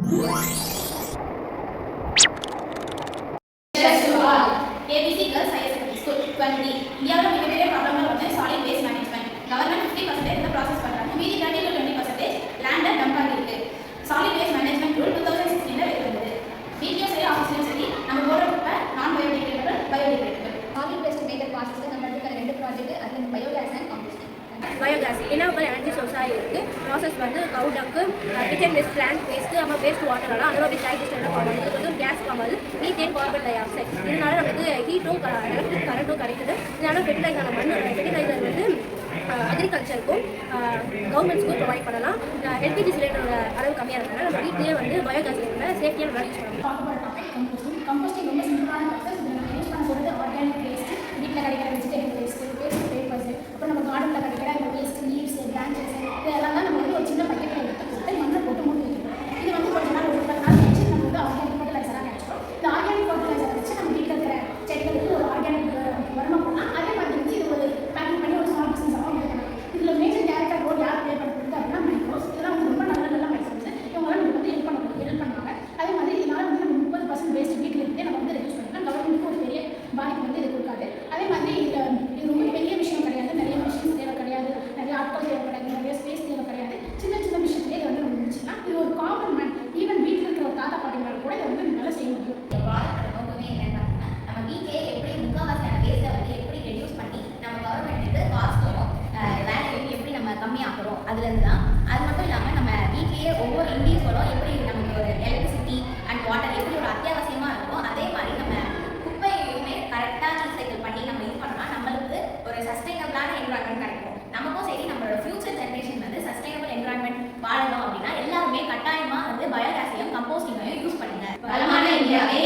ABC Girls Higher Secondary School 20. இந்தியாவில் மிகப்பெரிய ப்ராப்ளமாக வந்து சாலிட் வேஸ்ட் மேனேஜ்மெண்ட். கவர்மெண்ட் 50% இந்த ப்ராசஸ் பண்ணுறாங்க. மீதி 30 to 20% லேண்டை டம்ப் ஆகிருக்கு. சாலிட் வேஸ்ட் மேனேஜ்மெண்ட் ரூல் 2016 வெளிவந்தது. வீட்லையும் சரி ஆஃபீஸ்லையும் சரி நம்ம போடுற குப்பை non biodegradable biodegradable. Solid waste major process நம்ம இருக்கிற 2 ப்ராஜெக்ட் அதில் biogas and composting. Biogas renewable energy சோர்ஸாக இருக்குது. ப்ராசஸ் வந்து cow dung, kitchen waste, plant waste, அப்புறம் வேஸ்ட் வாட்டரெல்லாம் அனரோபிக் டைஜஸ்டரில் ஃபார்ம் ஆகுது. இது வந்து கேஸ் ஃபார்ம் ஆகுது, மீத்தேன், கார்பன் டை ஆக்சைடு. இதனால நமக்கு ஹீட்டும் எலக்ட்ரிக் கரண்ட்டும் கிடைக்குது. இதனால ஃபெர்டிலைசரான ஃபெர்டிலைசர் வந்து அக்ரிகல்ச்சருக்கும் கவர்மெண்ட்ஸ்க்கும் ப்ரொவைட் பண்ணலாம். எல்பிஜி சிலிண்டரோட அளவு கம்மியாக இருக்கிறதுனால நம்ம வீட்லேயே வந்து பயோகேஸ் சேஃப்டியாக நல்லா யூஸ் பண்ணலாம். கம்போஸ்டிங் ரொம்ப சிம்பிளான ப்ராசஸ். இதில் நம்ம யூஸ் பண்ண போகிறது ஆர்கானிக் வேஸ்ட், வீட்டில் கிடைக்கிற வெஜிடபிள் வேஸ்ட்டு, வேஸ்ட் பேப்பர்ஸ், அப்புறம் நம்ம கார்டனில் கிடைக்கிற இந்த வேஸ்ட் லீவ்ஸ், பிரான்ச்சஸ், இதெல்லாம் தான் நம்ம வந்து ஒரு சின்ன பக்கெட்டில் எடுத்து போட்டு மண்ணை போட்டு மூடி வைக்கணும். இது வந்து கொஞ்ச நாள் ஒரு 10 நாள் கழிச்சு நம்ம வந்து ஆர்கானிக் ஃபர்டிலைசராக கிடைச்சிடும். இந்த ஆர்கானிக் ஃபர்டிலைசரை வச்சு நம்ம வீட்டில் இருக்கிற செடிகளுக்கு ஒரு ஆர்கானிக் உரமாக போடலாம். அதே மாதிரி வந்து இது ஒரு பேக்கிங் பண்ணி ஒரு ஸ்மால் பிஸ்னஸ் அமௌண்ட் வைக்கணும். இதில் மேஜர் கேரக்டர் ரோல் யார் ப்ளே பண்ணுறது அப்படின்னா மைக்ரோஸ். இதெல்லாம் வந்து ரொம்ப நல்ல மைக்ரோஸ். இவங்களாம் நமக்கு வந்து ஹெல்ப் பண்ணுவாங்க. அதே மாதிரி இதனால் வந்து நம்ம 30% வேஸ்ட் வீட்டில் இருந்தே நம்ம வந்து ரெடியூஸ் பண்ணிக்கலாம். கவர்மெண்ட்டுக்கு ஒரு பெரிய பாதிப்பு வந்து இது கொடுக்காது. அதே மாதிரி இது ரொம்ப பெரிய விஷயம் கிடையாது. நிறைய மிஷின்ஸ் தேவை கிடையாது, நிறைய ஆட்கள் தேவை கிடையாது, நிறைய ஸ்பேஸ் தேவை கிடையாது. சின்ன சின்ன விஷயத்துலேயே இதை வந்து நம்ம முடிச்சுக்கலாம். இது ஒரு காமன் மேன், ஈவன் வீட்டில் இருக்கிற ஒரு தாத்தா பாட்டிங்களால் கூட இதை வந்து நல்லா செய்ய முடியும். இந்த ப்ராடக்டோட நோக்கமே என்னன்னு பார்த்தீங்கன்னா, நம்ம வீட்டிலேயே எப்படி முக்கால்வாசியான வேஸ்ட்டை வந்து எப்படி ரெடியூஸ் பண்ணி நம்ம கவர்மெண்ட்டுக்கு காஸ்ட்டும் வேலையும் எப்படி நம்ம கம்மியாக்குறோம் அதுலேருந்து தான். அது மட்டும் இல்லாமல் நம்ம வீட்லேயே ஒவ்வொரு இண்டிவிஜுவலும் எப்படி நமக்கு ஒரு எலக்ட்ரிசிட்டி அண்ட் வாட்டர் எப்படி ஒரு அத்தியாவசியமாக இருக்கும், அதே மாதிரி நம்ம குப்பையுமே கரெக்டாக ரீசைக்கிள் பண்ணி நம்ம இது பண்ணால் நம்மளுக்கு ஒரு சஸ்டைனபிளான என்விரான்மெண்ட் கிடைக்கும். நமக்கும் சரி நம்மளோட ஃபியூச்சர் ஜென்ரேஷன் வந்து சஸ்டைனபிள் என்விரான்மெண்ட் வாழணும் அப்படின்னா எல்லாருமே கட்டாயமாக வந்து பயோகேஸையும் கம்போஸ்டிங்கையும் யூஸ் பண்ணுங்க. வளமான இந்தியாவே